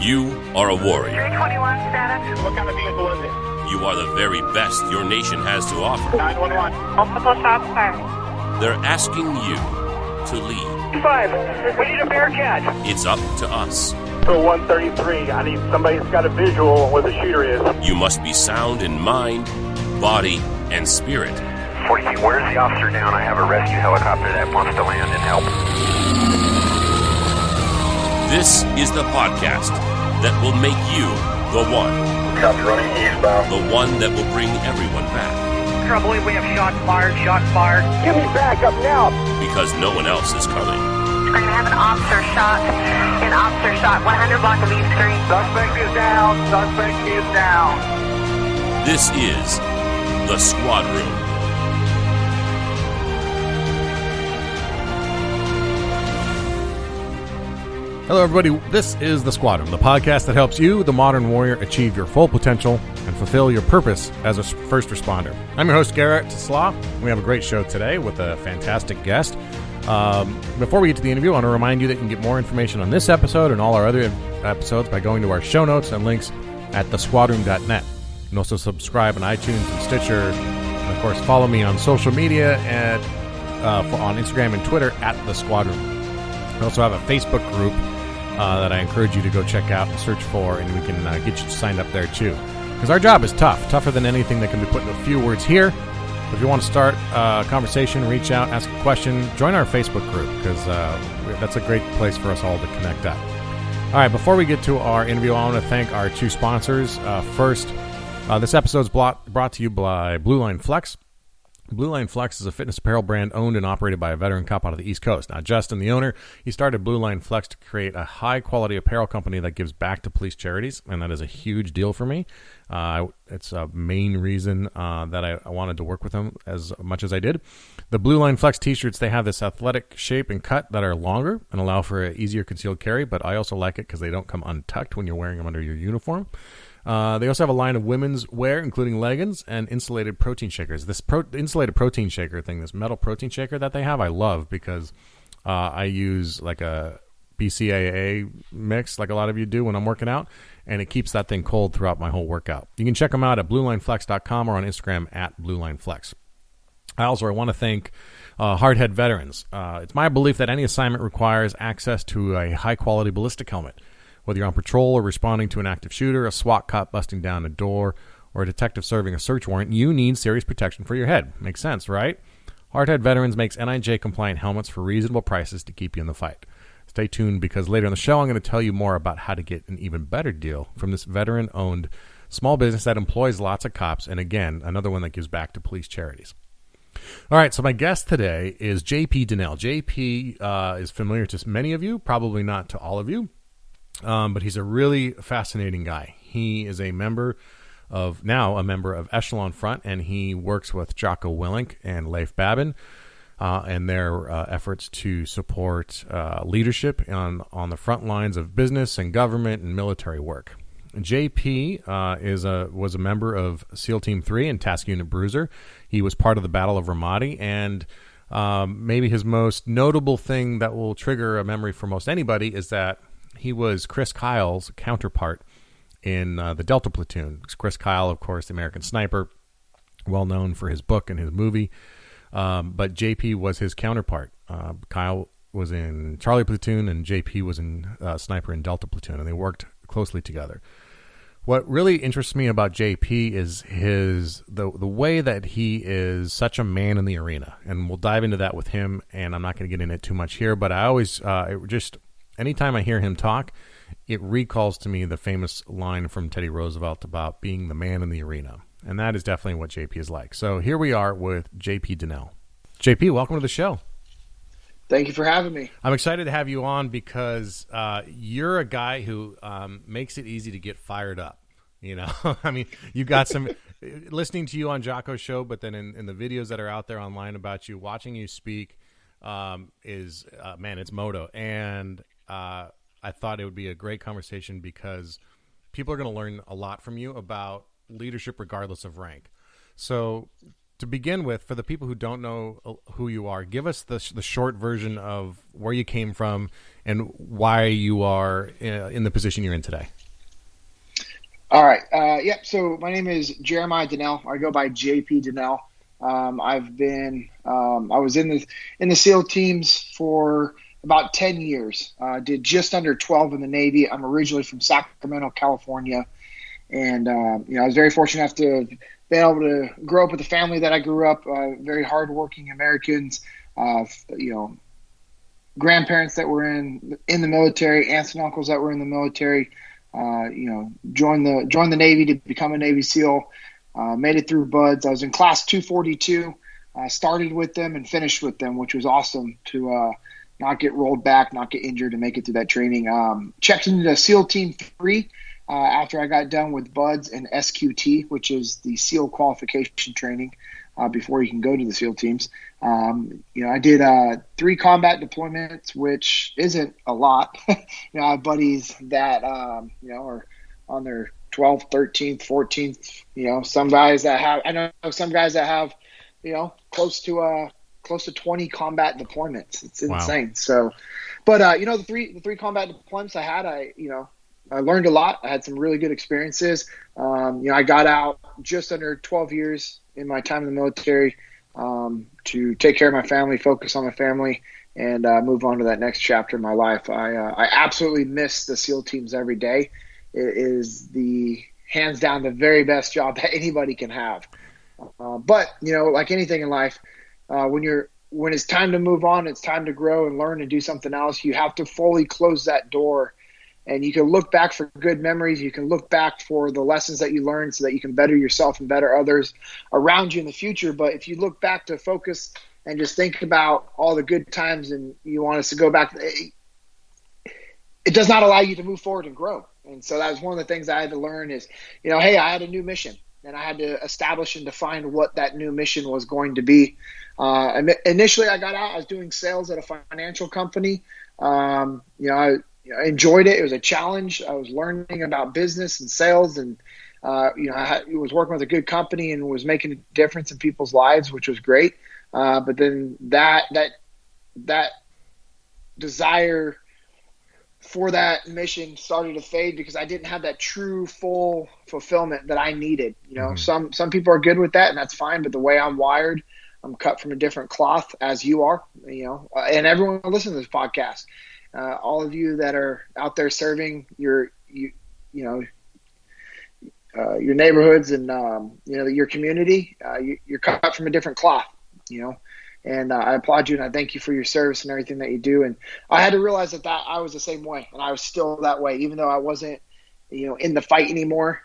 You are a warrior. 321 status. What kind of vehicle is it? You are the very best your nation has to offer. 911. Multiple shots fired. They're asking you to lead. 5. We need a Bearcat. It's up to us. So 133. I need somebody who's got a visual on where the shooter is. You must be sound in mind, body, and spirit. 42, where's the officer down? I have a rescue helicopter that wants to land and help. This is the podcast that will make you the one. Copy, running eastbound. The one that will bring everyone back. Trouble, we have shots fired. Give me backup now. Because no one else is coming. We're going to have an officer shot. 100 block of East Street. Suspect is down. This is The Squad Room. Hello, everybody. This is The Squad Room, the podcast that helps you, the modern warrior, achieve your full potential and fulfill your purpose as a first responder. I'm your host, Garrett Slaw. We have a great show today with a fantastic guest. Before we get to the interview, I want to remind you that you can get more information on this episode and all our other episodes by going to our show notes and links at thesquadroom.net. You can also subscribe on iTunes and Stitcher. And, of course, follow me on social media on Instagram and Twitter at The Squad Room. We also have a Facebook group that I encourage you to go check out and search for, and we can get you signed up there too. Because our job is tougher than anything that can be put in a few words here. But if you want to start a conversation, reach out, ask a question, join our Facebook group, because that's a great place for us all to connect up. All right, before we get to our interview, I want to thank our two sponsors. First, this episode is brought to you by Blue Line Flex. Blue Line Flex is a fitness apparel brand owned and operated by a veteran cop out of the East Coast. Now, Justin, the owner, he started Blue Line Flex to create a high-quality apparel company that gives back to police charities, and that is a huge deal for me. It's a main reason that I wanted to work with him as much as I did. The Blue Line Flex t-shirts, they have this athletic shape and cut that are longer and allow for an easier concealed carry, but I also like it because they don't come untucked when you're wearing them under your uniform. They also have a line of women's wear, including leggings and insulated protein shakers. This insulated protein shaker thing, this metal protein shaker that they have, I love because I use like a BCAA mix like a lot of you do when I'm working out, and it keeps that thing cold throughout my whole workout. You can check them out at bluelineflex.com or on Instagram at bluelineflex. I want to thank Hardhead Veterans. It's my belief that any assignment requires access to a high-quality ballistic helmet. Whether you're on patrol or responding to an active shooter, a SWAT cop busting down a door, or a detective serving a search warrant, you need serious protection for your head. Makes sense, right? Hardhead Veterans makes NIJ-compliant helmets for reasonable prices to keep you in the fight. Stay tuned because later in the show, I'm going to tell you more about how to get an even better deal from this veteran-owned small business that employs lots of cops, and again, another one that gives back to police charities. All right, so my guest today is JP Dinnell. JP is familiar to many of you, probably not to all of you. But he's a really fascinating guy. He is a member of Echelon Front, and he works with Jocko Willink and Leif Babin and their efforts to support leadership on the front lines of business and government and military work. JP was a member of SEAL Team 3 and Task Unit Bruiser. He was part of the Battle of Ramadi, and maybe his most notable thing that will trigger a memory for most anybody is that he was Chris Kyle's counterpart in the Delta Platoon. Chris Kyle, of course, the American sniper, well known for his book and his movie. But JP was his counterpart. Kyle was in Charlie Platoon, and JP was in Sniper in Delta Platoon, and they worked closely together. What really interests me about JP is the way that he is such a man in the arena, and we'll dive into that with him. And I'm not going to get into it too much here, but I always anytime I hear him talk, it recalls to me the famous line from Teddy Roosevelt about being the man in the arena. And that is definitely what JP is like. So here we are with JP Dinnell. JP, welcome to the show. Thank you for having me. I'm excited to have you on because you're a guy who makes it easy to get fired up. You know, I mean, you got some listening to you on Jocko's show, but then in the videos that are out there online about you, watching you speak it's moto. And I thought it would be a great conversation because people are going to learn a lot from you about leadership regardless of rank. So to begin with, for the people who don't know who you are, give us the short version of where you came from and why you are in the position you're in today. All right. So my name is Jeremiah Dinnell. I go by JP Dinnell. I was in the SEAL teams for about 10 years. Did just under 12 in the Navy. I'm originally from Sacramento, California. And, I was very fortunate enough to be able to grow up with the family that I grew up, very hardworking Americans, grandparents that were in the military, aunts and uncles that were in the military, joined the Navy to become a Navy SEAL, made it through BUDS. I was in class 242, started with them and finished with them, which was awesome to not get rolled back, not get injured, and make it through that training. Checked into SEAL Team 3 after I got done with BUDS and SQT, which is the SEAL qualification training before you can go to the SEAL teams. I did 3 combat deployments, which isn't a lot. I have buddies that, are on their 12th, 13th, 14th, some guys that have, close to 20 combat deployments. It's insane. Wow. So, but, the three combat deployments I had, I learned a lot. I had some really good experiences. I got out just under 12 years in my time in the military to take care of my family, focus on my family, and move on to that next chapter of my life. I absolutely miss the SEAL teams every day. It is hands down the very best job that anybody can have. But like anything in life, when it's time to move on, it's time to grow and learn and do something else. You have to fully close that door. And you can look back for good memories. You can look back for the lessons that you learned so that you can better yourself and better others around you in the future. But if you look back to focus and just think about all the good times and you want us to go back, it does not allow you to move forward and grow. And so that was one of the things I had to learn is, hey, I had a new mission and I had to establish and define what that new mission was going to be. Initially, I got out. I was doing sales at a financial company. I enjoyed it. It was a challenge. I was learning about business and sales, and I was working with a good company and was making a difference in people's lives, which was great. But then that desire for that mission started to fade because I didn't have that true full fulfillment that I needed. Some people are good with that, and that's fine. But the way I'm wired, I'm cut from a different cloth, as you are. And everyone listening to this podcast. All of you that are out there serving your neighborhoods and your community, you're cut from a different cloth, and I applaud you and I thank you for your service and everything that you do. And I had to realize that I was the same way, and I was still that way, even though I wasn't, in the fight anymore.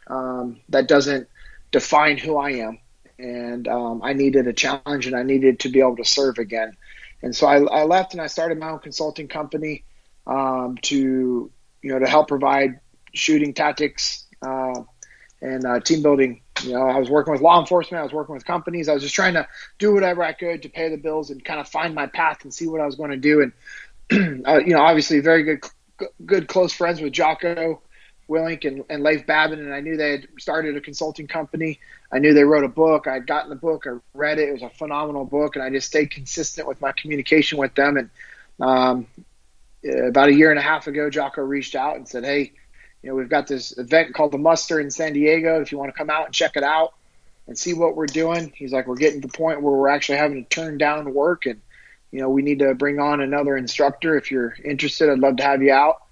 That doesn't define who I am, and I needed a challenge and I needed to be able to serve again. And so I left and I started my own consulting company. To help provide shooting tactics and team building. I was working with law enforcement. I was working with companies. I was just trying to do whatever I could to pay the bills and kind of find my path and see what I was going to do. And obviously very good close friends with Jocko Willink and Leif Babin, and I knew they had started a consulting company. I knew they wrote a book. I had gotten the book. I read it. It was a phenomenal book, and I just stayed consistent with my communication with them. And about a year and a half ago, Jocko reached out and said, hey, we've got this event called the Muster in San Diego. If you want to come out and check it out and see what we're doing. He's like, we're getting to the point where we're actually having to turn down work, and, we need to bring on another instructor. If you're interested, I'd love to have you out.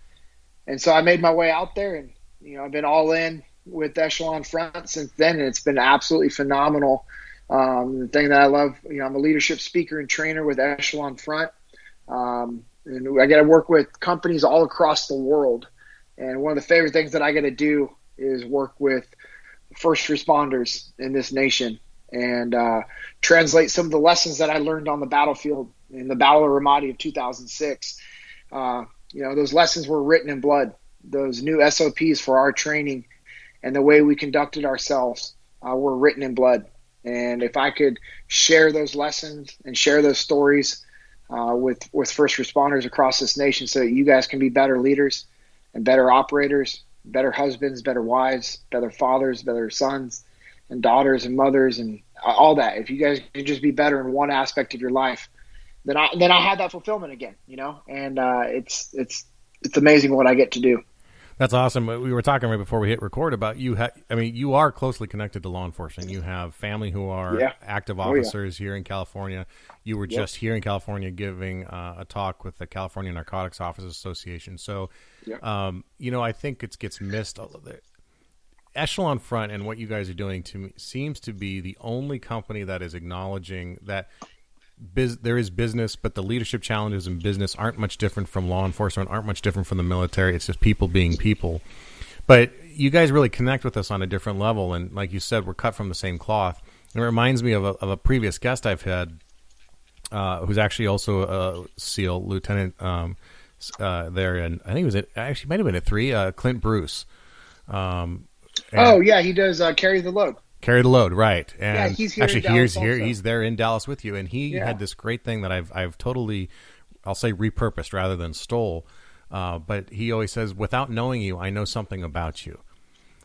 And so I made my way out there, and, I've been all in with Echelon Front since then, and it's been absolutely phenomenal. The thing that I love, I'm a leadership speaker and trainer with Echelon Front. And I get to work with companies all across the world. And one of the favorite things that I get to do is work with first responders in this nation and translate some of the lessons that I learned on the battlefield in the Battle of Ramadi of 2006. Those lessons were written in blood. Those new SOPs for our training and the way we conducted ourselves were written in blood. And if I could share those lessons and share those stories with first responders across this nation so that you guys can be better leaders and better operators, better husbands, better wives, better fathers, better sons and daughters and mothers and all that. If you guys can just be better in one aspect of your life, then I have that fulfillment again, and it's amazing what I get to do. That's awesome. We were talking right before we hit record about you. You are closely connected to law enforcement. You have family who are active officers here in California. You were just here in California giving a talk with the California Narcotics Officers Association. So, I think it gets missed. Echelon Front and what you guys are doing to me seems to be the only company that is acknowledging that there is business, but the leadership challenges in business aren't much different from law enforcement, aren't much different from the military. It's just people being people. But you guys really connect with us on a different level, and like you said, we're cut from the same cloth. And it reminds me of a previous guest I've had, who's actually also a SEAL lieutenant there, and I think it was actually might have been at 3, Clint Bruce. He does carry the load. Carry the load, right? And he's here. Actually, he's there in Dallas with you, and he had this great thing that I've totally, I'll say, repurposed rather than stole. But he always says, "Without knowing you, I know something about you,"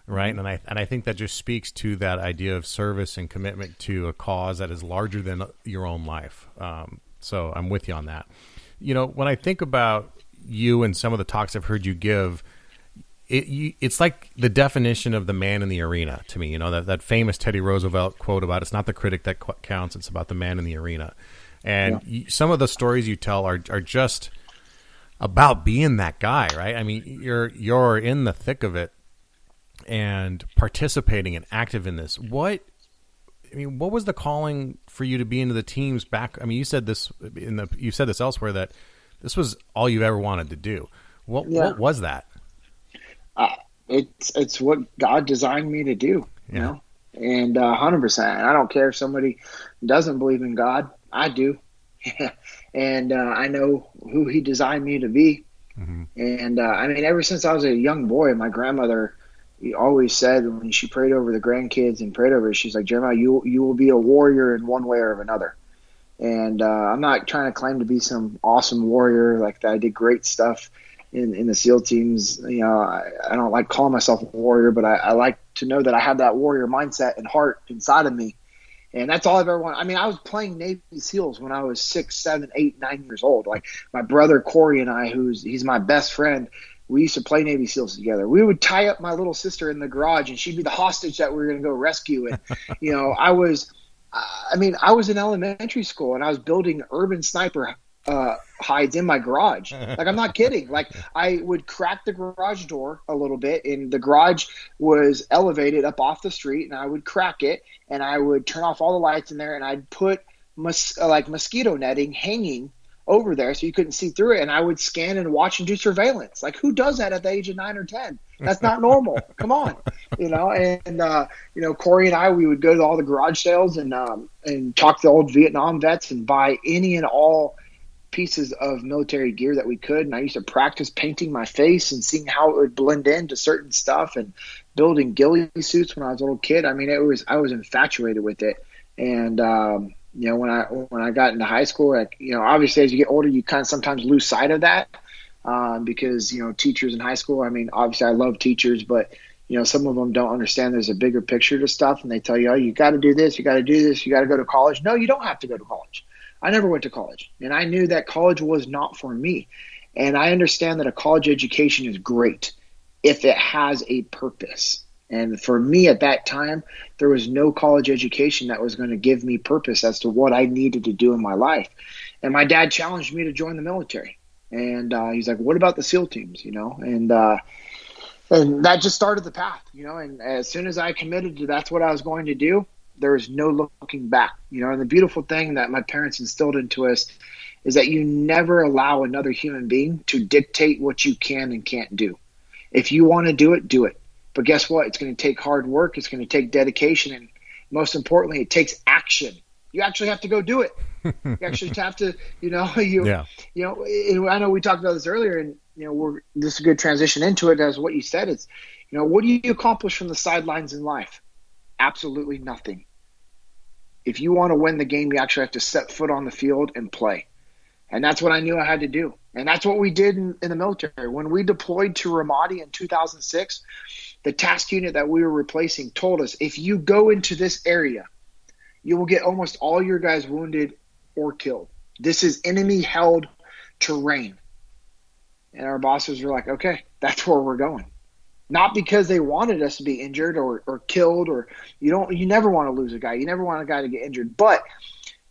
right? And I think that just speaks to that idea of service and commitment to a cause that is larger than your own life. So I'm with you on that. When I think about you and some of the talks I've heard you give, it's like the definition of the man in the arena to me. That famous Teddy Roosevelt quote about it's not the critic that counts, it's about the man in the arena. And some of the stories you tell are just about being that guy, right? I mean, you're in the thick of it and participating and active in this. What was the calling for you to be into the teams back? I mean, you said this elsewhere that this was all you ever wanted to do. What was that? It's what God designed me to do, and 100%. I don't care if somebody doesn't believe in God. I do. And I know who he designed me to be. Mm-hmm. And ever since I was a young boy, my grandmother always said when she prayed over the grandkids and prayed over it, she's like, Jeremiah, you will be a warrior in one way or another. And I'm not trying to claim to be some awesome warrior like that. I did great stuff in the SEAL teams. I don't like calling myself a warrior, but I like to know that I have that warrior mindset and heart inside of me. And that's all I've ever wanted. I mean, I was playing Navy SEALs when I was 6, 7, 8, 9 years old. Like my brother Corey and I, he's my best friend, we used to play Navy SEALs together. We would tie up my little sister in the garage, and she'd be the hostage that we were going to go rescue. And I was in elementary school, and I was building urban sniper hides in my garage. Like, I'm not kidding. Like, I would crack the garage door a little bit, and the garage was elevated up off the street, and I would crack it, and I would turn off all the lights in there, and I'd put mosquito netting hanging over there so you couldn't see through it, and I would scan and watch and do surveillance. Like, who does that at the age of 9 or 10? That's not normal. Come on. Corey and I, we would go to all the garage sales and talk to the old Vietnam vets and buy any and all pieces of military gear that we could. And I used to practice painting my face and seeing how it would blend into certain stuff and building ghillie suits when I was a little kid. I mean, I was infatuated with it. And, when I got into high school, obviously as you get older, you kind of sometimes lose sight of that because, teachers in high school, I mean, obviously I love teachers, but, some of them don't understand there's a bigger picture to stuff. And they tell you, oh, you got to do this, you got to do this, you got to go to college. No, you don't have to go to college. I never went to college, and I knew that college was not for me. And I understand that a college education is great if it has a purpose. And for me at that time, there was no college education that was going to give me purpose as to what I needed to do in my life. And my dad challenged me to join the military. And he's like, what about the SEAL teams, And that just started the path, And as soon as I committed to that's what I was going to do, there is no looking back, And the beautiful thing that my parents instilled into us is that you never allow another human being to dictate what you can and can't do. If you want to do it, do it. But guess what? It's going to take hard work. It's going to take dedication. And most importantly, it takes action. You actually have to go do it. You actually have to, I know we talked about this earlier, and, this is a good transition into it as what you said. It's, what do you accomplish from the sidelines in life? Absolutely nothing. If you want to win the game, you actually have to set foot on the field and play. And that's what I knew I had to do. And that's what we did in the military. When we deployed to Ramadi in 2006, the task unit that we were replacing told us, if you go into this area, you will get almost all your guys wounded or killed. This is enemy-held terrain. And our bosses were like, okay, that's where we're going. not because they wanted us to be injured or killed, or you never want to lose a guy. You never want a guy to get injured. But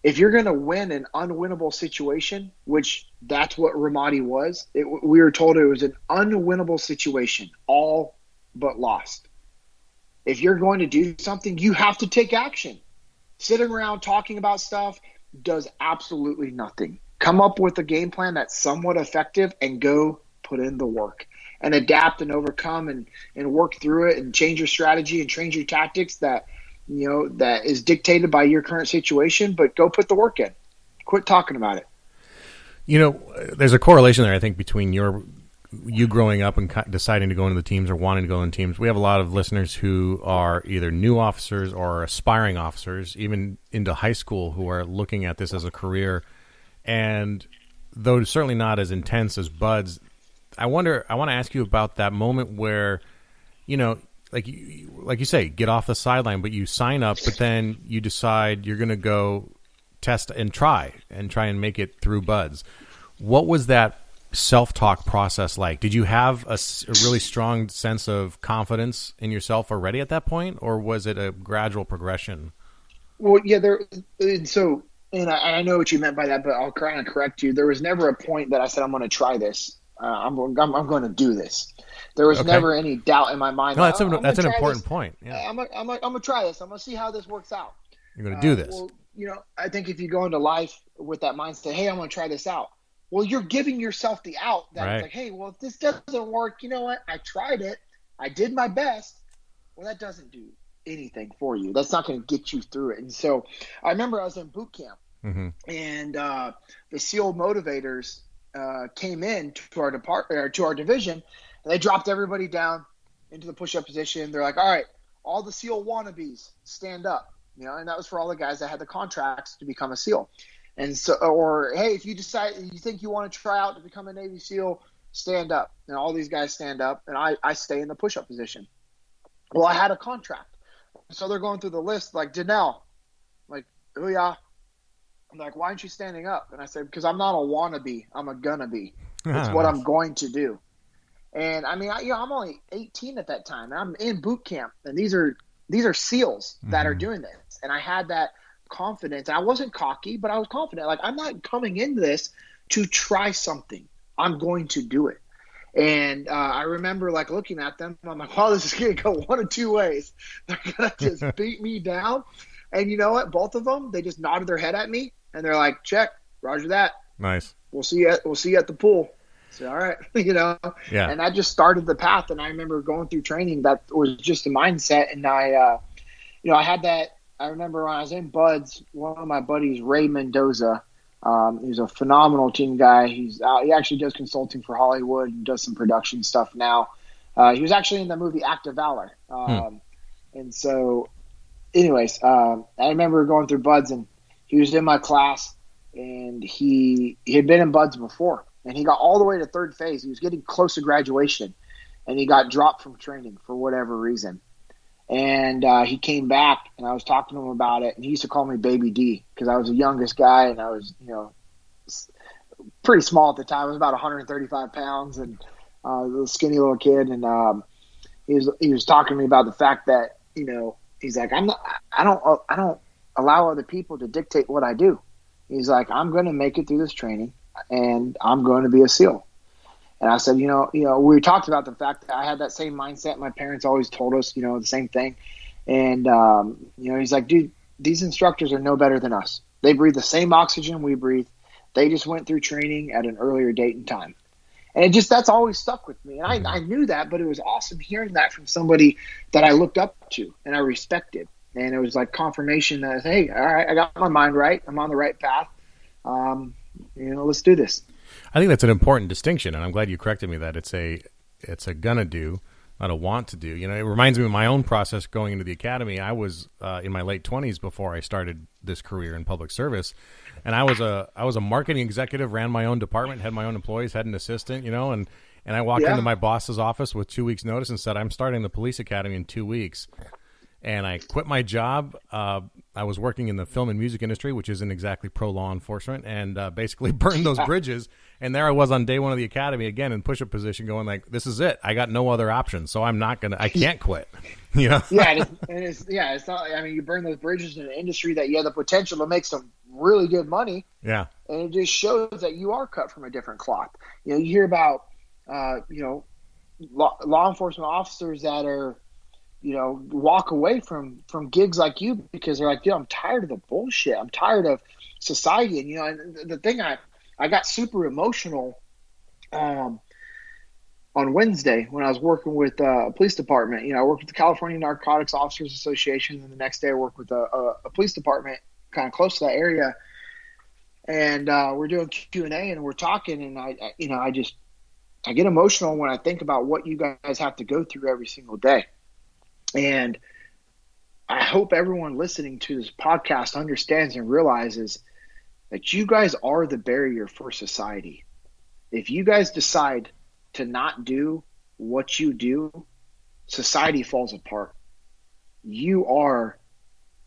if you're going to win an unwinnable situation, which that's what Ramadi was, we were told it was an unwinnable situation, all but lost. If you're going to do something, you have to take action. Sitting around talking about stuff does absolutely nothing. Come up with a game plan that's somewhat effective and go put in the work and adapt and overcome and work through it and change your strategy and change your tactics that is dictated by your current situation, but go put the work in. Quit talking about it. There's a correlation there, I think, between you growing up and deciding to go into the teams or wanting to go into teams. We have a lot of listeners who are either new officers or aspiring officers, even into high school, who are looking at this as a career. And though certainly not as intense as buds, I want to ask you about that moment where, like you say, get off the sideline, but you sign up, but then you decide you're going to go test and try and make it through buds. What was that self-talk process like? Did you have a really strong sense of confidence in yourself already at that point, or was it a gradual progression? Well, yeah, I know what you meant by that, but I'll kind of correct you. There was never a point that I said, I'm going to try this. I'm going to do this. There was never any doubt in my mind. No, that's an important point. Yeah. I'm going to try this. I'm going to see how this works out. You're going to do this. Well, I think if you go into life with that mindset, hey, I'm going to try this out. Well, you're giving yourself the out that it's like, hey, well, if this doesn't work, you know what? I tried it. I did my best. Well, that doesn't do anything for you. That's not going to get you through it. And so I remember I was in boot camp, and the SEAL motivators came in to our division, and they dropped everybody down into the push-up position. They're like, all right, all the SEAL wannabes, stand up. And that was for all the guys that had the contracts to become a SEAL. And so, or hey, if you decide you think you want to try out to become a Navy SEAL, stand up. And all these guys stand up, and I stay in the push-up position. Well, I had a contract, so they're going through the list like Dinnell, like, oh yeah. I'm like, why aren't you standing up? And I said, because I'm not a wannabe, I'm a gonna be. It's what I'm going to do. And I mean, I'm only 18 at that time, and I'm in boot camp, and these are SEALs that are doing this, and I had that confidence. I wasn't cocky, but I was confident. Like, I'm not coming into this to try something. I'm going to do it. And I remember like looking at them. I'm like, wow, this is going to go one of two ways. They're going to just beat me down. And you know what? Both of them, they just nodded their head at me, and they're like, check, roger that. Nice. We'll see you at the pool. So, all right, Yeah. And I just started the path. And I remember going through training. That was just a mindset. And I had that. I remember when I was in Buds, one of my buddies, Ray Mendoza, he's a phenomenal team guy. He actually does consulting for Hollywood and does some production stuff now. He was actually in the movie Act of Valor. And so, anyways, I remember going through Buds, and he was in my class, and he had been in Buds before, and he got all the way to third phase. He was getting close to graduation, and he got dropped from training for whatever reason. And he came back, and I was talking to him about it, and he used to call me Baby D because I was the youngest guy, and I was, pretty small at the time. I was about 135 pounds and a little skinny little kid. And he was talking to me about the fact that, he's like, I don't allow other people to dictate what I do. He's like, I'm going to make it through this training, and I'm going to be a SEAL. And I said, we talked about the fact that I had that same mindset. My parents always told us, the same thing. And, he's like, dude, these instructors are no better than us. They breathe the same oxygen we breathe. They just went through training at an earlier date and time. And that's always stuck with me. And I knew that, but it was awesome hearing that from somebody that I looked up to and I respected. And it was like confirmation that, hey, all right, I got my mind right. I'm on the right path. Let's do this. I think that's an important distinction, and I'm glad you corrected me that it's a gonna do, not a want to do. It reminds me of my own process going into the academy. I was in my late 20s before I started this career in public service, and I was a marketing executive, ran my own department, had my own employees, had an assistant, and I walked into my boss's office with 2 weeks' notice and said, I'm starting the police academy in 2 weeks. and I quit my job. I was working in the film and music industry, which isn't exactly pro-law enforcement, and basically burned those bridges. And there I was on day one of the academy again in push-up position going like, this is it. I got no other option, so I can't quit. You know? Yeah, it's not, I mean, you burn those bridges in an industry that you have the potential to make some really good money. Yeah. And it just shows that you are cut from a different cloth. You know, you hear about, law enforcement officers that are, walk away from gigs like you because they're like, I'm tired of the bullshit. I'm tired of society. And, and the thing I got super emotional on Wednesday when I was working with a police department. I worked with the California Narcotics Officers Association, and the next day I worked with a police department kind of close to that area. And we're doing Q&A and we're talking, and I get emotional when I think about what you guys have to go through every single day. And I hope everyone listening to this podcast understands and realizes that you guys are the barrier for society. If you guys decide to not do what you do, society falls apart. You are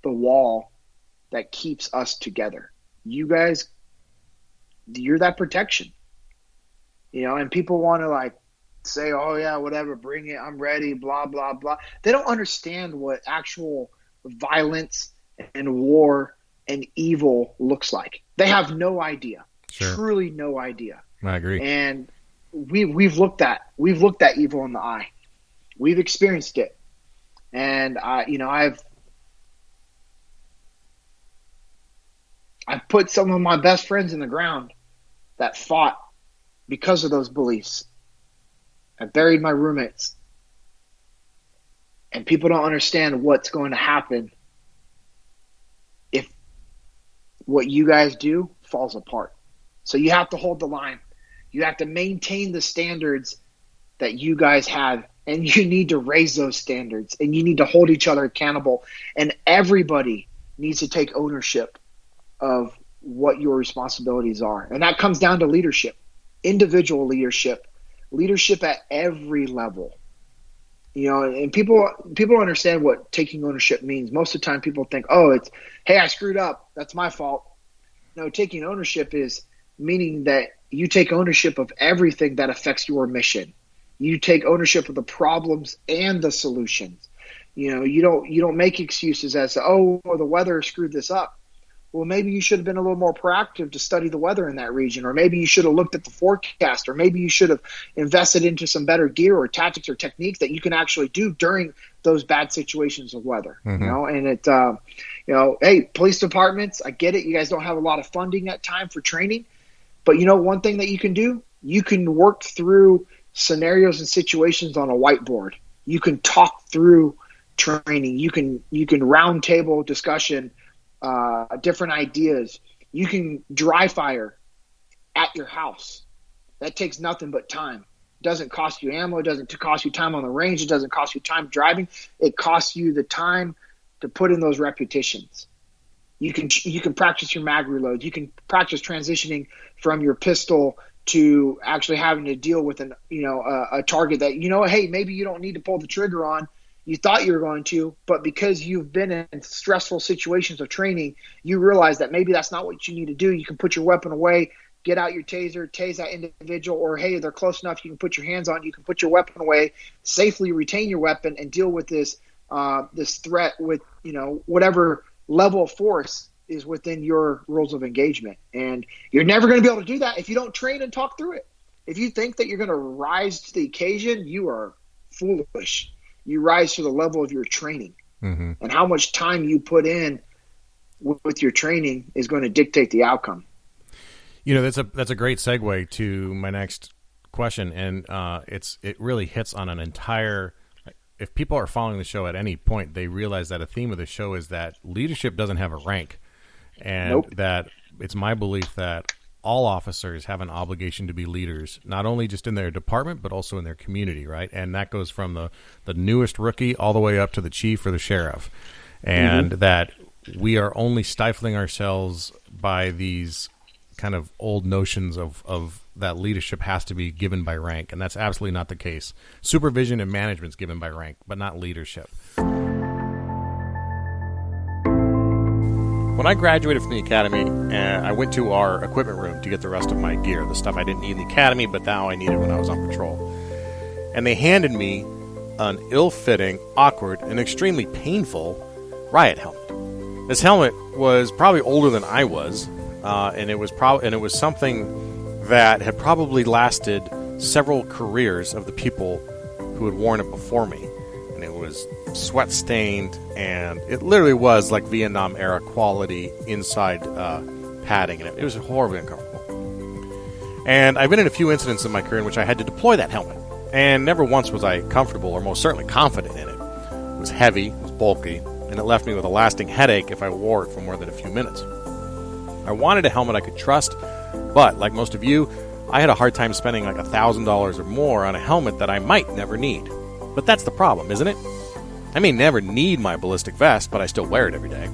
the wall that keeps us together. You guys, you're that protection. And people want to say, oh yeah, whatever, bring it, I'm ready, blah, blah, blah. They don't understand what actual violence and war and evil looks like. They have no idea. Sure. Truly no idea. I agree. And we've looked at evil in the eye. We've experienced it. And I've put some of my best friends in the ground that fought because of those beliefs. I buried my roommates. And people don't understand what's going to happen if what you guys do falls apart. So you have to hold the line. You have to maintain the standards that you guys have, and you need to raise those standards, and you need to hold each other accountable. And everybody needs to take ownership of what your responsibilities are. And that comes down to leadership, individual leadership at every level. And people don't understand what taking ownership means. Most of the time people think, oh, it's, hey, I screwed up, that's my fault. No, taking ownership is meaning that you take ownership of everything that affects your mission. You take ownership of the problems and the solutions. You don't make excuses as to, oh, well, the weather screwed this up. Well, maybe you should have been a little more proactive to study the weather in that region, or maybe you should have looked at the forecast, or maybe you should have invested into some better gear or tactics or techniques that you can actually do during those bad situations of weather. Mm-hmm. And hey, police departments, I get it. You guys don't have a lot of funding at time for training, but one thing that you can do, you can work through scenarios and situations on a whiteboard. You can talk through training. You can round table discussion, different ideas. You can dry fire at your house. That takes nothing but time. It doesn't cost you ammo. It doesn't cost you time on the range. It doesn't cost you time driving. It costs you the time to put in those repetitions. You can practice your mag reloads. You can practice transitioning from your pistol to actually having to deal with a target that, hey, maybe you don't need to pull the trigger on. You thought you were going to, but because you've been in stressful situations of training, you realize that maybe that's not what you need to do. You can put your weapon away, get out your taser, tase that individual, or hey, they're close enough, you can put your hands on, you can put your weapon away, safely retain your weapon, and deal with this threat with whatever level of force is within your rules of engagement. And you're never going to be able to do that if you don't train and talk through it. If you think that you're going to rise to the occasion, you are foolish. You rise to the level of your training. Mm-hmm. And how much time you put in with your training is going to dictate the outcome. That's a great segue to my next question, and it really hits on an entire. If people are following the show at any point, they realize that a theme of the show is that leadership doesn't have a rank, and that it's my belief that all officers have an obligation to be leaders, not only just in their department, but also in their community, right? And that goes from the newest rookie all the way up to the chief or the sheriff. And that we are only stifling ourselves by these kind of old notions of that leadership has to be given by rank, and that's absolutely not the case. Supervision and management is given by rank, but not leadership. When I graduated from the academy, I went to our equipment room to get the rest of my gear, the stuff I didn't need in the academy, but now I needed when I was on patrol. And they handed me an ill-fitting, awkward, and extremely painful riot helmet. This helmet was probably older than I was, and it was something that had probably lasted several careers of the people who had worn it before me. And it was sweat-stained, and it literally was like Vietnam-era quality inside padding, and it was horribly uncomfortable. And I've been in a few incidents in my career in which I had to deploy that helmet, and never once was I comfortable or most certainly confident in it. It was heavy, it was bulky, and it left me with a lasting headache if I wore it for more than a few minutes. I wanted a helmet I could trust, but like most of you, I had a hard time spending like $1,000 or more on a helmet that I might never need. But that's the problem, isn't it? I may never need my ballistic vest, but I still wear it every day.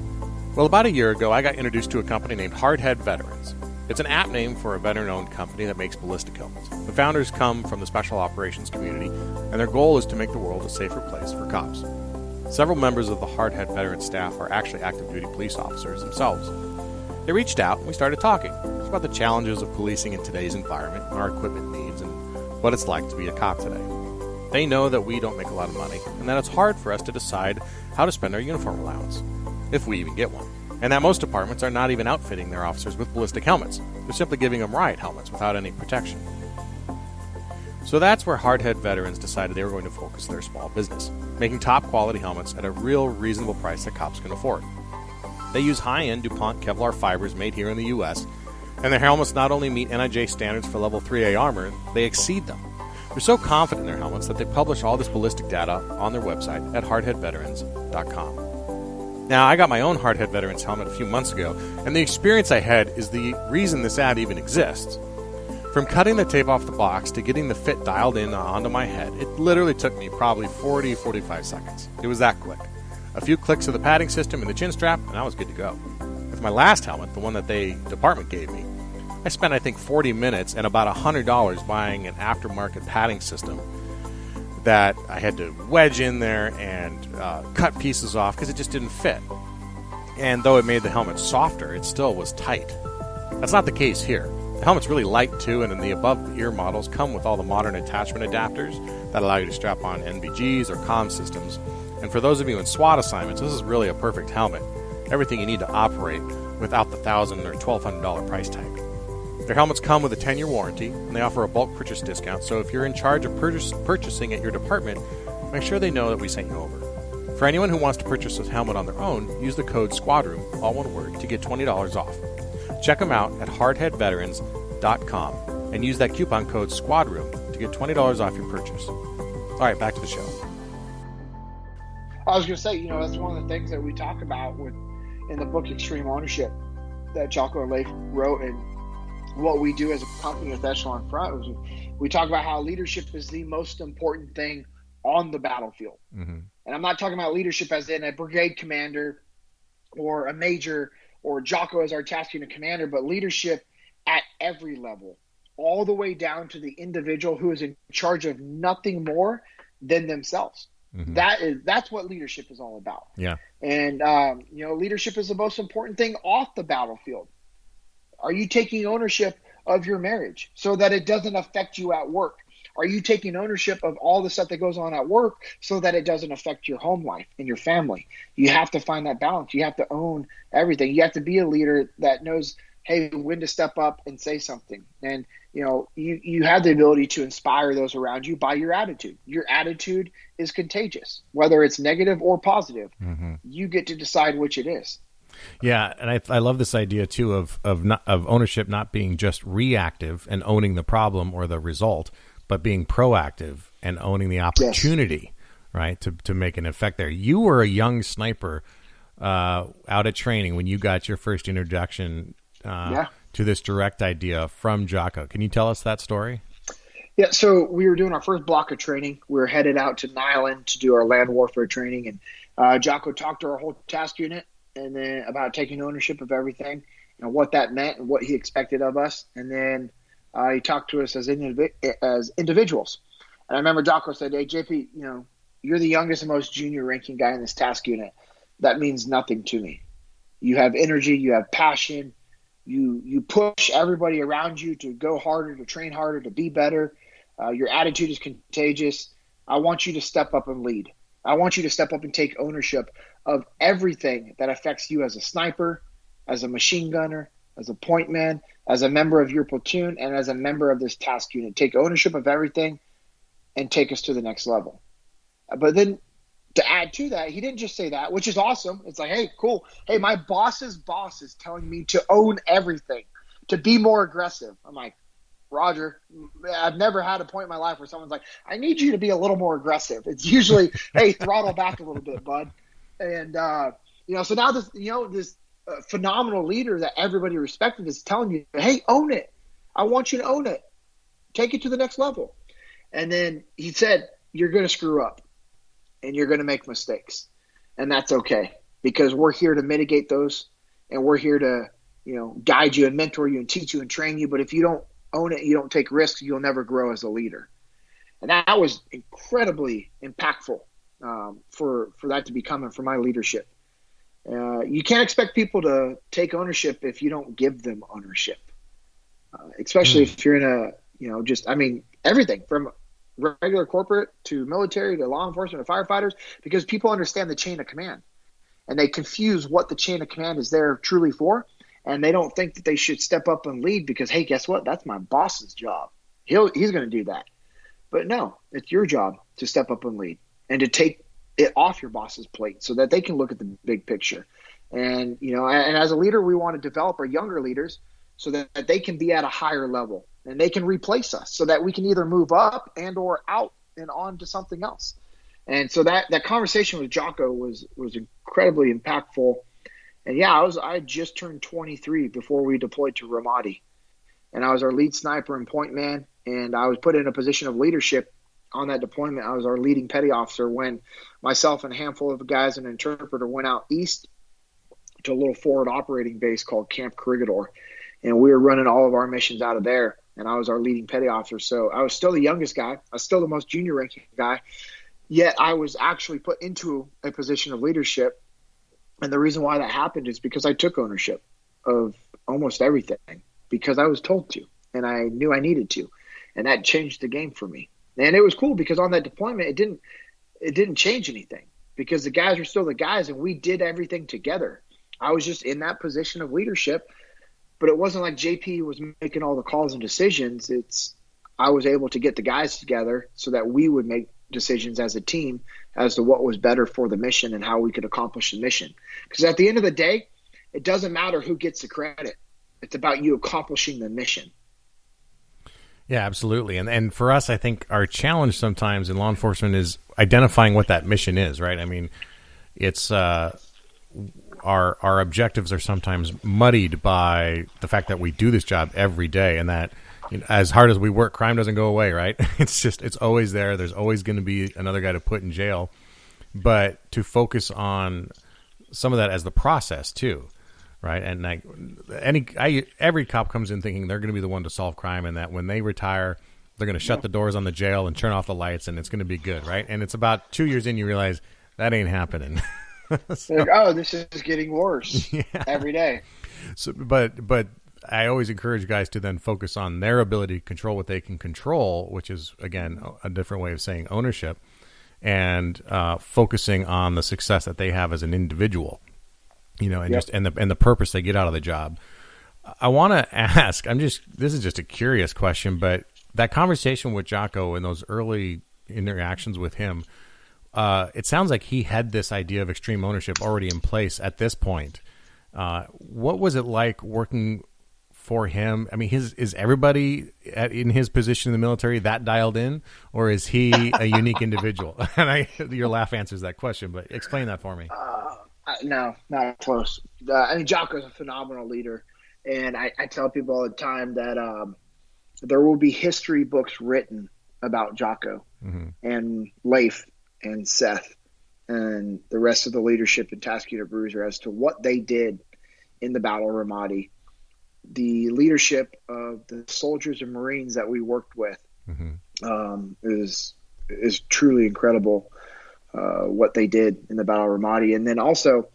Well, about a year ago, I got introduced to a company named Hardhead Veterans. It's an apt name for a veteran-owned company that makes ballistic helmets. The founders come from the special operations community, and their goal is to make the world a safer place for cops. Several members of the Hardhead Veterans staff are actually active-duty police officers themselves. They reached out, and we started talking. It's about the challenges of policing in today's environment, and our equipment needs, and what it's like to be a cop today. They know that we don't make a lot of money, and that it's hard for us to decide how to spend our uniform allowance, if we even get one. And that most departments are not even outfitting their officers with ballistic helmets. They're simply giving them riot helmets without any protection. So that's where Hardhead Veterans decided they were going to focus their small business, making top-quality helmets at a real reasonable price that cops can afford. They use high-end DuPont Kevlar fibers made here in the U.S., and their helmets not only meet NIJ standards for Level 3A armor, they exceed them. They're so confident in their helmets that they publish all this ballistic data on their website at hardheadveterans.com. Now, I got my own Hardhead Veterans helmet a few months ago, and the experience I had is the reason this ad even exists. From cutting the tape off the box to getting the fit dialed in onto my head, it literally took me probably 40-45 seconds. It was that quick. A few clicks of the padding system and the chin strap, and I was good to go. With my last helmet, the one that the department gave me, I spent, I think, 40 minutes and about $100 buying an aftermarket padding system that I had to wedge in there and cut pieces off because it just didn't fit. And though it made the helmet softer, it still was tight. That's not the case here. The helmet's really light too, and then the above-the-ear models come with all the modern attachment adapters that allow you to strap on NVGs or comm systems. And for those of you in SWAT assignments, this is really a perfect helmet. Everything you need to operate without the $1,000 or $1,200 price tag. Their helmets come with a 10-year warranty, and they offer a bulk purchase discount, so if you're in charge of purchasing at your department, make sure they know that we sent you over. For anyone who wants to purchase this helmet on their own, use the code SQUADROOM, all one word, to get $20 off. Check them out at hardheadveterans.com and use that coupon code SQUADROOM to get $20 off your purchase. All right, back to the show. I was going to say, that's one of the things that we talk about in the book Extreme Ownership that Jocko wrote, and what we do as a company with Echelon Front is we talk about how leadership is the most important thing on the battlefield. Mm-hmm. And I'm not talking about leadership as in a brigade commander or a major or Jocko as our task unit commander, but leadership at every level, all the way down to the individual who is in charge of nothing more than themselves. Mm-hmm. That's what leadership is all about. Yeah. And leadership is the most important thing off the battlefield. Are you taking ownership of your marriage so that it doesn't affect you at work? Are you taking ownership of all the stuff that goes on at work so that it doesn't affect your home life and your family? You have to find that balance. You have to own everything. You have to be a leader that knows, hey, when to step up and say something. And, you have the ability to inspire those around you by your attitude. Your attitude is contagious, whether it's negative or positive. Mm-hmm. You get to decide which it is. Yeah, and I love this idea too of ownership not being just reactive and owning the problem or the result, but being proactive and owning the opportunity, yes, right, to make an effect there. You were a young sniper out at training when you got your first introduction to this direct idea from Jocko. Can you tell us that story? Yeah, so we were doing our first block of training. We were headed out to Nyland to do our land warfare training, and Jocko talked to our whole task unit and then about taking ownership of everything, what that meant and what he expected of us. And then he talked to us as individuals. And I remember Jocko said, hey, JP, you're the youngest and most junior ranking guy in this task unit. That means nothing to me. You have energy, you have passion, you push everybody around you to go harder, to train harder, to be better. Your attitude is contagious. I want you to step up and lead. I want you to step up and take ownership of everything that affects you as a sniper, as a machine gunner, as a point man, as a member of your platoon, and as a member of this task unit. Take ownership of everything and take us to the next level. But then to add to that, he didn't just say that, which is awesome. It's like, hey, cool. Hey, my boss's boss is telling me to own everything, to be more aggressive. I'm like, Roger, I've never had a point in my life where someone's like, I need you to be a little more aggressive. It's usually, hey, throttle back a little bit, bud. And, so now this phenomenal leader that everybody respected is telling you, hey, own it. I want you to own it. Take it to the next level. And then he said, you're going to screw up and you're going to make mistakes. And that's okay, because we're here to mitigate those, and we're here to, guide you and mentor you and teach you and train you. But if you don't own it, you don't take risks, you'll never grow as a leader. And that was incredibly impactful for that to be coming from my leadership. You can't expect people to take ownership if you don't give them ownership, especially if you're in everything from regular corporate to military to law enforcement to firefighters, because people understand the chain of command and they confuse what the chain of command is there truly for. And they don't think that they should step up and lead because, hey, guess what? That's my boss's job. He's going to do that. But no, it's your job to step up and lead and to take it off your boss's plate so that they can look at the big picture. And, and as a leader, we want to develop our younger leaders so that they can be at a higher level and they can replace us so that we can either move up and or out and on to something else. And so that conversation with Jocko was incredibly impactful. And yeah, I had just turned 23 before we deployed to Ramadi, and I was our lead sniper and point man. And I was put in a position of leadership on that deployment. I was our leading petty officer when myself and a handful of guys and an interpreter went out east to a little forward operating base called Camp Corregidor. And we were running all of our missions out of there. And I was our leading petty officer. So I was still the youngest guy. I was still the most junior ranking guy. Yet I was actually put into a position of leadership. And the reason why that happened is because I took ownership of almost everything because I was told to, and I knew I needed to. And that changed the game for me. And it was cool because on that deployment, it didn't change anything because the guys were still the guys and we did everything together. I was just in that position of leadership, but it wasn't like JP was making all the calls and decisions. I was able to get the guys together so that we would make decisions as a team as to what was better for the mission and how we could accomplish the mission. Because at the end of the day, it doesn't matter who gets the credit. It's about you accomplishing the mission. Yeah, absolutely. And for us, I think our challenge sometimes in law enforcement is identifying what that mission is, right? I mean, it's our objectives are sometimes muddied by the fact that we do this job every day, and that as hard as we work, crime doesn't go away, right? It's always there. There's always going to be another guy to put in jail. But to focus on some of that as the process too, right? And like every cop comes in thinking they're going to be the one to solve crime, and that when they retire, they're going to shut the doors on the jail and turn off the lights, and it's going to be good, right? And it's about 2 years in, you realize that ain't happening. So, like, oh, this is getting worse every day. So, but I always encourage guys to then focus on their ability to control what they can control, which is, again, a different way of saying ownership, and focusing on the success that they have as an individual, and the purpose they get out of the job. I want to ask, this is just a curious question, but that conversation with Jocko and those early interactions with him, it sounds like he had this idea of extreme ownership already in place at this point. What was it like working for him? I mean, is everybody in his position in the military that dialed in, or is he a unique individual? And your laugh answers that question, but explain that for me. No, not close. Jocko's a phenomenal leader, and I tell people all the time that there will be history books written about Jocko and Leif and Seth and the rest of the leadership in Task Unit Bruiser as to what they did in the Battle of Ramadi. The leadership of the soldiers and Marines that we worked with is truly incredible, what they did in the Battle of Ramadi. And then also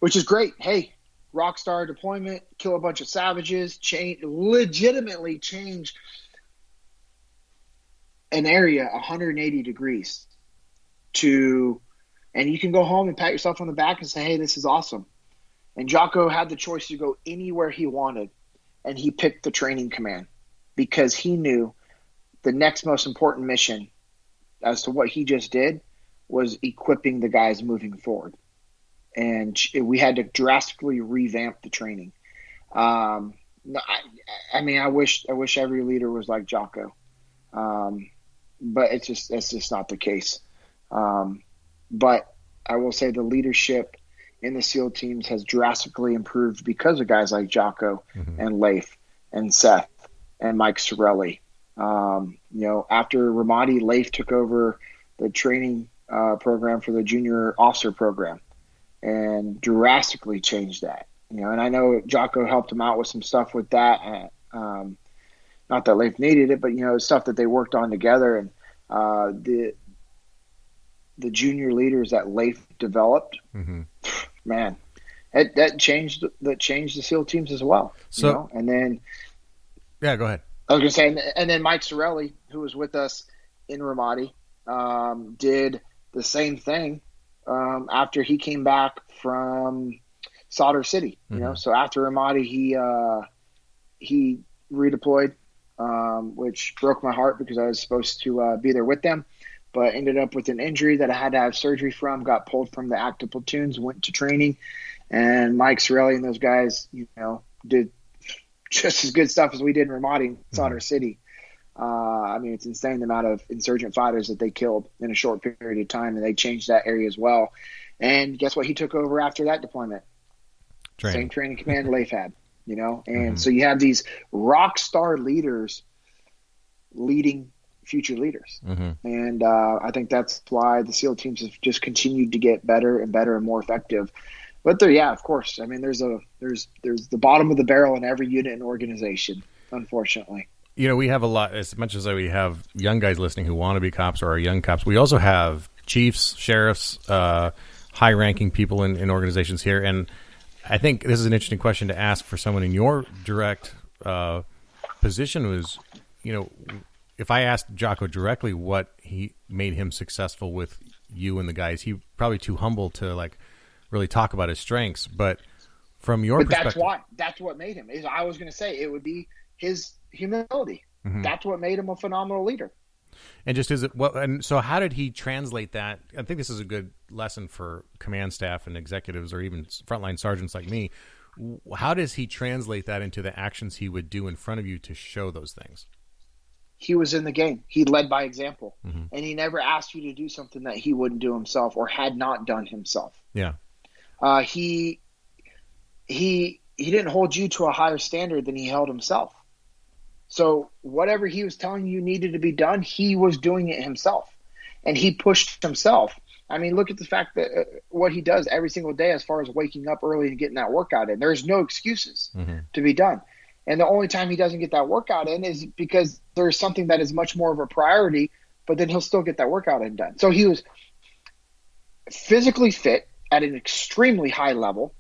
which is great. Hey, rockstar deployment, kill a bunch of savages, legitimately change an area 180 degrees and you can go home and pat yourself on the back and say, hey, this is awesome. And Jocko had the choice to go anywhere he wanted, and he picked the training command because he knew the next most important mission as to what he just did was equipping the guys moving forward. And we had to drastically revamp the training. I wish every leader was like Jocko. But that's just not the case. But I will say the leadership in the SEAL teams has drastically improved because of guys like Jocko and Leif and Seth and Mike Sorelli. After Ramadi, Leif took over the training program for the junior officer program and drastically changed that. And I know Jocko helped him out with some stuff with that. Not that Leif needed it, but stuff that they worked on together. And the junior leaders that Leif developed, man, that changed the SEAL teams as well. So, and then yeah, go ahead. I was going to say, and then Mike Sorelli, who was with us in Ramadi, did the same thing after he came back from Solder City. So after Ramadi, he redeployed, which broke my heart because I was supposed to be there with them, but ended up with an injury that I had to have surgery from, got pulled from the active platoons, went to training, and Mike Sorelli and those guys, did just as good stuff as we did in Ramadi in Solder City. It's insane the amount of insurgent fighters that they killed in a short period of time, and they changed that area as well. And guess what? He took over after that deployment. Same training command Leif had, and so you have these rock star leaders leading future leaders. And I think that's why the SEAL teams have just continued to get better and better and more effective. But of course. There's the bottom of the barrel in every unit and organization, unfortunately. We have a lot, as much as we have young guys listening who want to be cops or are young cops, we also have chiefs, sheriffs, high-ranking people in organizations here. And I think this is an interesting question to ask for someone in your direct position was, if I asked Jocko directly what he made him successful with you and the guys, he probably too humble to really talk about his strengths. But from your perspective, that's what made him. I was going to say it would be his humility. That's what made him a phenomenal leader. And so how did he translate that? I think this is a good lesson for command staff and executives or even frontline sergeants like me. How does he translate that into the actions he would do in front of you to show those things? He was in the game. He led by example. And he never asked you to do something that he wouldn't do himself or had not done himself. Yeah. He didn't hold you to a higher standard than he held himself. So whatever he was telling you needed to be done, he was doing it himself. And he pushed himself. Look at the fact that what he does every single day as far as waking up early and getting that workout in. There's no excuses to be done. And the only time he doesn't get that workout in is because there's something that is much more of a priority, but then he'll still get that workout in done. So he was physically fit at an extremely high level,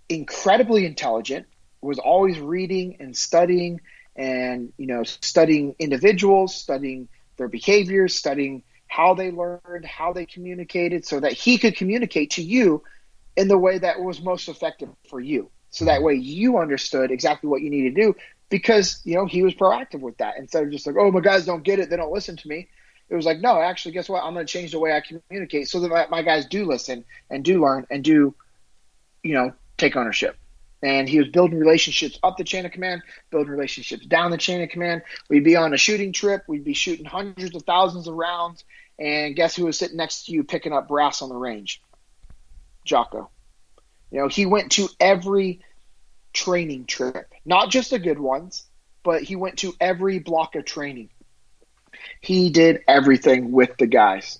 incredibly intelligent, was always reading and studying and, studying individuals, studying their behaviors, studying how they learned, how they communicated so that he could communicate to you in the way that was most effective for you. So that way you understood exactly what you need to do because, he was proactive with that. Instead of just oh, my guys don't get it, they don't listen to me. It was no, actually, guess what? I'm going to change the way I communicate so that my guys do listen and do learn and do, take ownership. And he was building relationships up the chain of command, building relationships down the chain of command. We'd be on a shooting trip. We'd be shooting hundreds of thousands of rounds. And guess who was sitting next to you picking up brass on the range? Jocko. He went to every training trip, not just the good ones, but he went to every block of training. He did everything with the guys.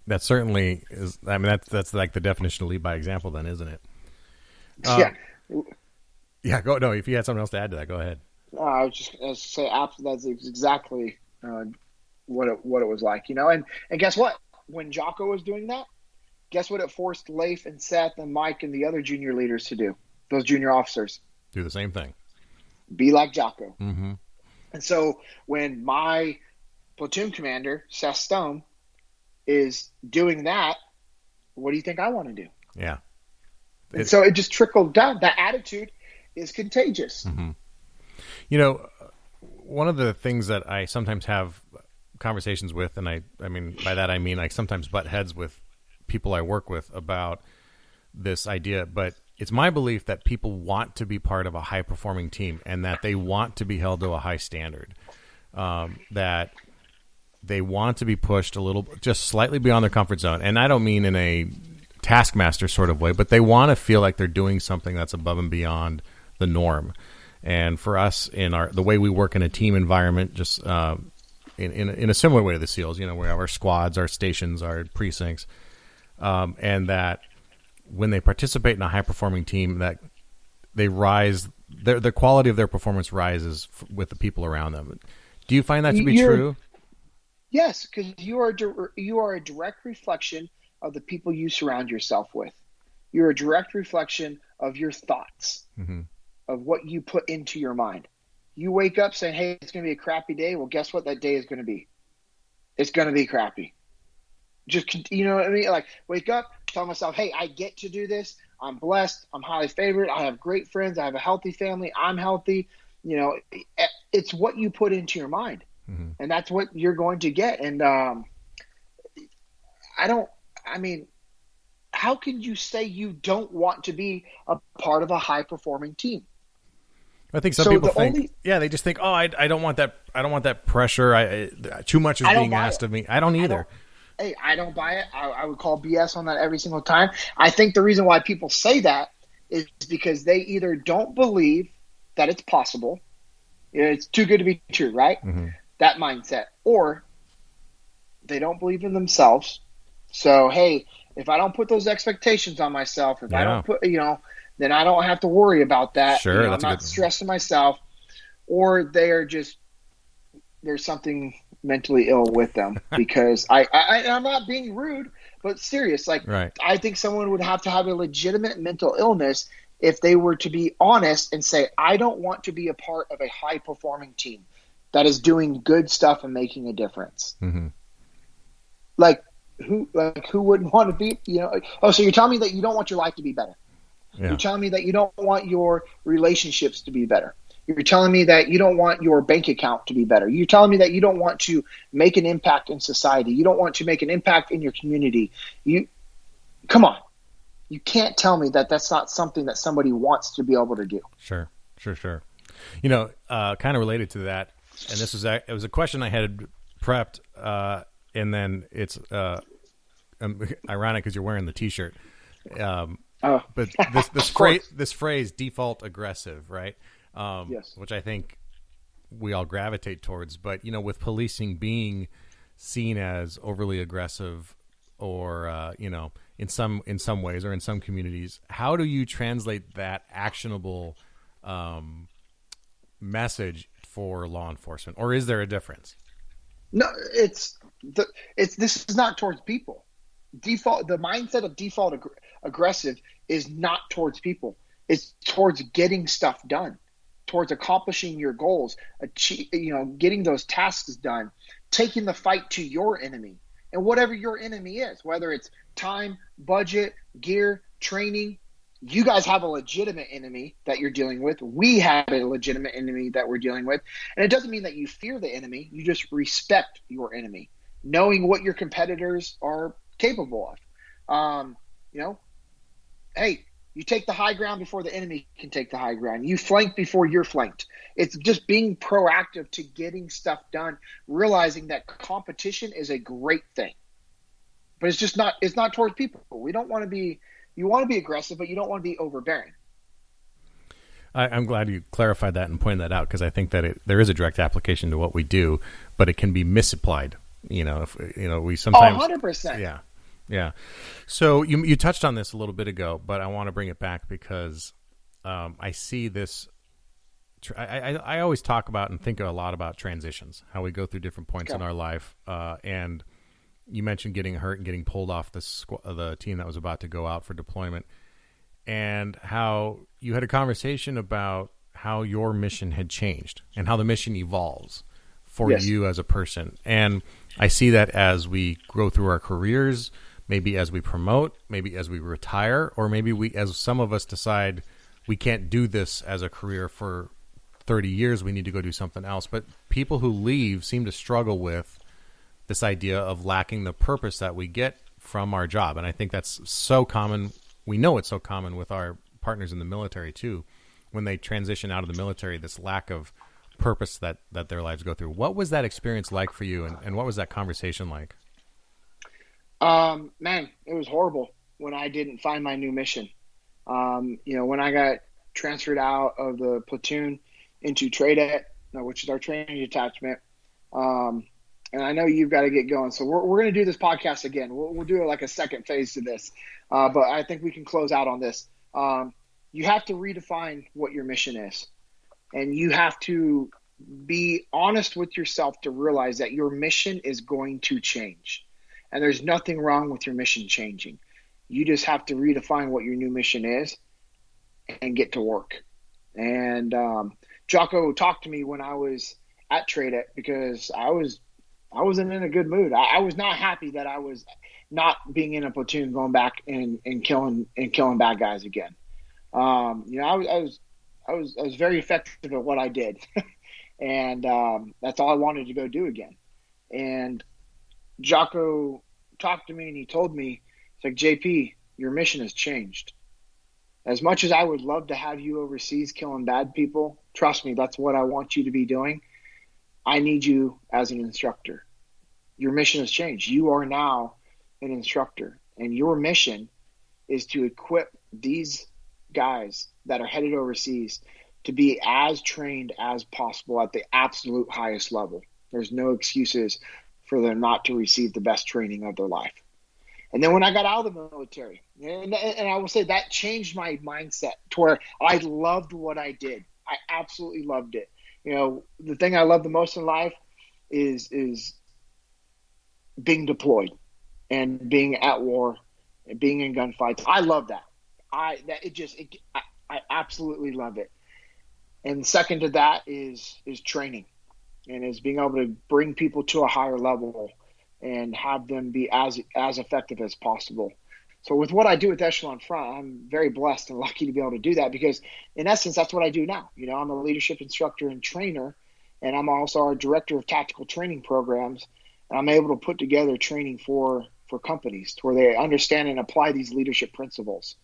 That certainly is. That's like the definition of lead by example, then, isn't it? Yeah. Go. No, if you had something else to add to that, go ahead. I was just going to say that's exactly what it was like, And guess what? When Jocko was doing that, Guess what it forced Leif and Seth and Mike and the other junior leaders to do? Those junior officers. Do the same thing. Be like Jocko. Mm-hmm. And so when my platoon commander, Seth Stone, is doing that, what do you think I want to do? Yeah. And so it just trickled down. That attitude is contagious. Mm-hmm. You know, one of the things that I sometimes have conversations with, and I mean, by that I mean I sometimes butt heads with people I work with about this idea, but it's my belief that people want to be part of a high-performing team and that they want to be held to a high standard, that they want to be pushed a little, just slightly beyond their comfort zone. And I don't mean in a taskmaster sort of way, but they want to feel like they're doing something that's above and beyond the norm. And for us, in the way we work in a team environment, just in a similar way to the SEALs, you know, we have our squads, our stations, our precincts, and that when they participate in a high-performing team, that they rise, the quality of their performance rises with the people around them. Do you find that to be true? Yes, because you are a direct reflection of the people you surround yourself with. You're a direct reflection of your thoughts, mm-hmm. of what you put into your mind. You wake up saying, hey, it's going to be a crappy day. Well, guess what that day is going to be? It's going to be crappy. Just, you know what I mean? Like, wake up, tell myself, hey, I get to do this. I'm blessed. I'm highly favored. I have great friends. I have a healthy family. I'm healthy. You know, it's what you put into your mind. Mm-hmm. And that's what you're going to get. And how can you say you don't want to be a part of a high-performing team? I think some people think, they just think, oh, I don't want that. I don't want that pressure. Too much is being asked of me. I don't either. I don't buy it. I would call BS on that every single time. I think the reason why people say that is because they either don't believe that it's possible. It's too good to be true, right? Mm-hmm. That mindset. Or they don't believe in themselves. So, hey, if I don't put those expectations on myself, if I don't put, then I don't have to worry about that. Sure, I'm not stressing myself. Or there's something mentally ill with them, because I'm not being rude, but serious. Like, right. I think someone would have to have a legitimate mental illness if they were to be honest and say, I don't want to be a part of a high performing team that is doing good stuff and making a difference. Mm-hmm. Who wouldn't want to be, so you're telling me that you don't want your life to be better. Yeah. You're telling me that you don't want your relationships to be better. You're telling me that you don't want your bank account to be better. You're telling me that you don't want to make an impact in society. You don't want to make an impact in your community. Come on. You can't tell me that that's not something that somebody wants to be able to do. Sure. Kind of related to that, and it was a question I had prepped, and then it's ironic because you're wearing the T-shirt. But this phrase, default aggressive, right? Yes. Which I think we all gravitate towards. But, with policing being seen as overly aggressive or, in some ways or in some communities, how do you translate that actionable message for law enforcement? Or is there a difference? No, this is not towards people. The mindset of default aggressive is not towards people. It's towards getting stuff done, towards accomplishing your goals, getting those tasks done, taking the fight to your enemy, and whatever your enemy is, whether it's time, budget, gear, training. You guys have a legitimate enemy that you're dealing with. We have a legitimate enemy that we're dealing with. And it doesn't mean that you fear the enemy. You just respect your enemy, knowing what your competitors are capable of. Hey, you take the high ground before the enemy can take the high ground. You flank before you're flanked. It's just being proactive to getting stuff done, realizing that competition is a great thing. But it's not towards people. You want to be aggressive, but you don't want to be overbearing. I'm glad you clarified that and pointed that out, because I think that there is a direct application to what we do, but it can be misapplied. We sometimes 100%. Yeah. So you touched on this a little bit ago, but I want to bring it back because I see this. I always talk about and think a lot about transitions, how we go through different points in our life, and you mentioned getting hurt and getting pulled off the team that was about to go out for deployment, and how you had a conversation about how your mission had changed and how the mission evolves for you as a person. And I see that as we grow through our careers, maybe as we promote, maybe as we retire, or maybe as some of us decide we can't do this as a career for 30 years, we need to go do something else. But people who leave seem to struggle with this idea of lacking the purpose that we get from our job. And I think that's so common. We know it's so common with our partners in the military too. When they transition out of the military, this lack of purpose that their lives go through. What was that experience like for you, and what was that conversation like? Man, it was horrible when I didn't find my new mission. When I got transferred out of the platoon into TRADET, which is our training detachment, and I know you've got to get going, so we're going to do this podcast again. We'll do like a second phase to this, but I think we can close out on this. You have to redefine what your mission is, and you have to be honest with yourself to realize that your mission is going to change. And there's nothing wrong with your mission changing. You just have to redefine what your new mission is and get to work. And Jocko talked to me when I was at TRADET because I wasn't in a good mood. I was not happy that I was not being in a platoon, going back and killing bad guys again. I was very effective at what I did, and that's all I wanted to go do again. And Jocko talked to me and he told me, it's like, JP, your mission has changed. As much as I would love to have you overseas killing bad people, trust me, that's what I want you to be doing. I need you as an instructor. Your mission has changed. You are now an instructor, and your mission is to equip these guys that are headed overseas to be as trained as possible at the absolute highest level. There's no excuses for them not to receive the best training of their life. And then when I got out of the military, and I will say that changed my mindset to where I loved what I did. I absolutely loved it. The thing I love the most in life is being deployed and being at war and being in gunfights. I love that. I absolutely love it. And second to that is training, and is being able to bring people to a higher level and have them be as effective as possible. So with what I do with Echelon Front, I'm very blessed and lucky to be able to do that, because in essence, that's what I do now. I'm a leadership instructor and trainer, and I'm also our director of tactical training programs. And I'm able to put together training for companies to where they understand and apply these leadership principles.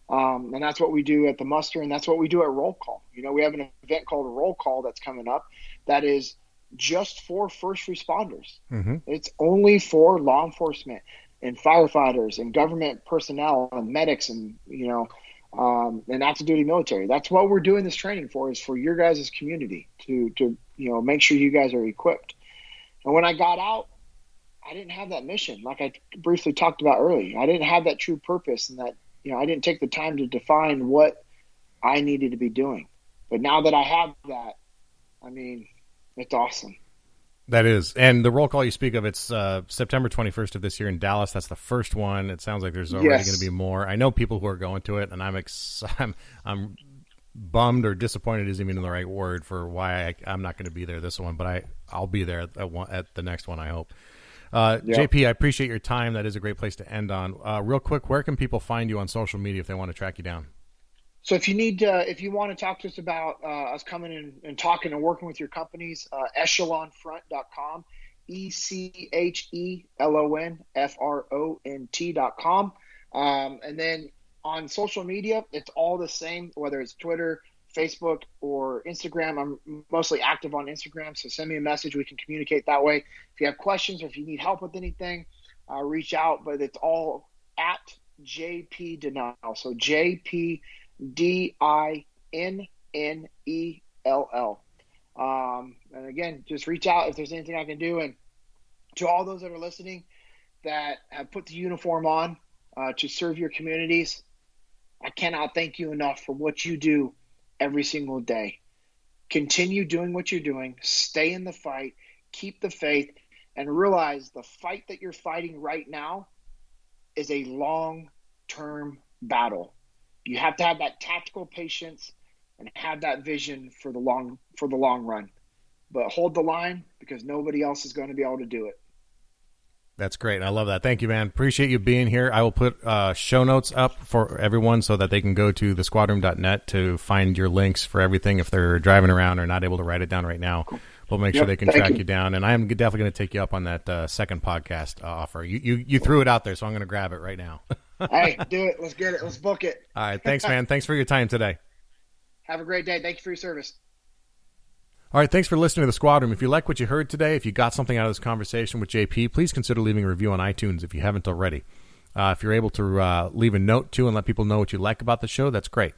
And that's what we do at the muster, and that's what we do at Roll Call. We have an event called a Roll Call that's coming up that is just for first responders. Mm-hmm. It's only for law enforcement and firefighters and government personnel and medics and and active duty military. That's what we're doing this training for, is for your guys' community to make sure you guys are equipped. And when I got out, I didn't have that mission, like I briefly talked about earlier. I didn't have that true purpose, and that I didn't take the time to define what I needed to be doing. But now that I have that, it's awesome. That is. And the roll call you speak of, it's September 21st of this year in Dallas. That's the first one. It sounds like there's already going to be more. I know people who are going to it, and I'm bummed, or disappointed isn't even the right word for why I'm not going to be there this one, but I'll be there at the next one, I hope. JP, I appreciate your time. That is a great place to end on. Real quick, where can people find you on social media if they want to track you down? So if you want to talk to us about us coming in and talking and working with your companies, echelonfront.com, echelonfront.com. And then on social media, it's all the same, whether it's Twitter, Facebook, or Instagram. I'm mostly active on Instagram, so send me a message. We can communicate that way. If you have questions or if you need help with anything, reach out. But it's all at JP Dinnell. So JP Dinnell. And again, just reach out if there's anything I can do. And to all those that are listening that have put the uniform on to serve your communities, I cannot thank you enough for what you do every single day. Continue doing what you're doing. Stay in the fight. Keep the faith. and realize the fight that you're fighting right now is a long-term battle. You have to have that tactical patience and have that vision for the long run. But hold the line, because nobody else is going to be able to do it. That's great. I love that. Thank you, man. Appreciate you being here. I will put show notes up for everyone so that they can go to thesquadroom.net to find your links for everything if they're driving around or not able to write it down right now. Cool. We'll make sure they can track you down. And I'm definitely going to take you up on that second podcast offer. You threw it out there, so I'm going to grab it right now. Hey, do it. Let's get it. Let's book it. All right. Thanks, man. Thanks for your time today. Have a great day. Thank you for your service. All right, thanks for listening to The Squad Room. If you like what you heard today, if you got something out of this conversation with JP, please consider leaving a review on iTunes if you haven't already. If you're able to leave a note, too, and let people know what you like about the show, that's great.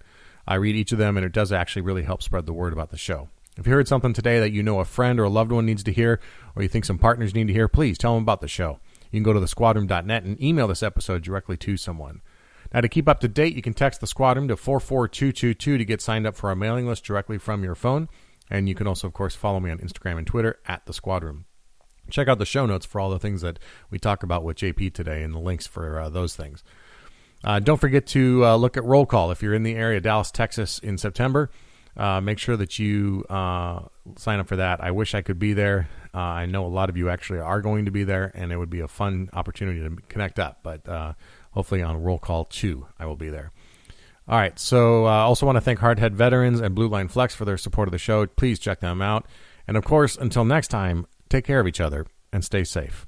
I read each of them, and it does actually really help spread the word about the show. If you heard something today that you know a friend or a loved one needs to hear, or you think some partners need to hear, please tell them about the show. You can go to thesquadroom.net and email this episode directly to someone. Now, to keep up to date, you can text The Squad Room to 44222 to get signed up for our mailing list directly from your phone. And you can also, of course, follow me on Instagram and Twitter at The Squad Room. Check out the show notes for all the things that we talk about with JP today and the links for those things. Don't forget to look at Roll Call. If you're in the area, Dallas, Texas, in September, make sure that you sign up for that. I wish I could be there. I know a lot of you actually are going to be there, and it would be a fun opportunity to connect up. But hopefully on Roll Call 2, I will be there. All right, so I also want to thank Hardhead Veterans and Blue Line Flex for their support of the show. Please check them out. And, of course, until next time, take care of each other and stay safe.